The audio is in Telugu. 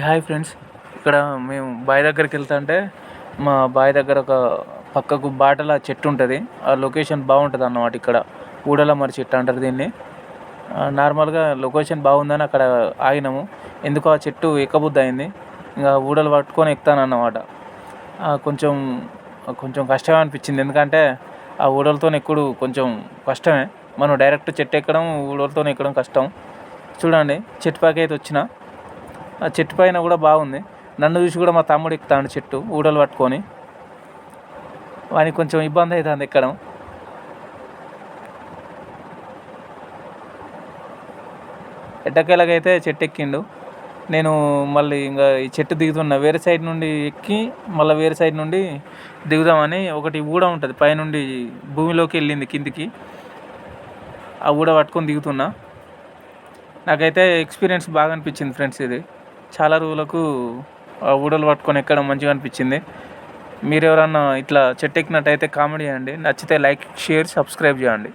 Hi friends. ఇక్కడ మేము బావి దగ్గరికి వెళ్తుంటే మా బావి దగ్గర ఒక పక్కకు బాటల చెట్టు ఉంటుంది. ఆ లొకేషన్ బాగుంటుంది అన్నమాట. ఇక్కడ ఊడల మరి చెట్టు అంటారు దీన్ని. నార్మల్గా లొకేషన్ బాగుందని అక్కడ ఆగినాము. ఎందుకో ఆ చెట్టు ఎక్కబుద్ధి అయింది. ఇంకా ఊడలు పట్టుకొని ఎక్కుతాను అన్నమాట. కొంచెం కొంచెం కష్టం అనిపించింది, ఎందుకంటే ఆ ఊడలతో ఎక్కుడు కొంచెం కష్టమే. మనం డైరెక్ట్ చెట్టు ఎక్కడం, ఊడలతో ఎక్కడం కష్టం. చూడండి, చెట్టు పైకి అయితే వచ్చిన. ఆ చెట్టు పైన కూడా బాగుంది. నన్ను చూసి కూడా మా తమ్ముడు ఎక్కుతాడు చెట్టు ఊడలు పట్టుకొని. వానికి కొంచెం ఇబ్బంది అవుతుంది ఎక్కడం. ఎట్టకేలకైతే చెట్టు ఎక్కిండు. నేను మళ్ళీ ఇంకా ఈ చెట్టు దిగుతున్నా. వేరే సైడ్ నుండి ఎక్కి మళ్ళీ వేరే సైడ్ నుండి దిగుదామని, ఒకటి ఊడ ఉంటుంది పైనుండి భూమిలోకి వెళ్ళింది కిందికి. ఆ ఊడ పట్టుకొని దిగుతున్నా. నాకైతే ఎక్స్పీరియన్స్ బాగా అనిపించింది ఫ్రెండ్స్. ఇది చాలా రోజులకు ఆ ఊడలు పట్టుకొని ఎక్కడం మంచిగా అనిపించింది. మీరు ఎవరన్నా ఇట్లా చెట్టు ఎక్కినట్టయితే కామెడీ చేయండి. నచ్చితే లైక్, షేర్, సబ్స్క్రైబ్ చేయండి.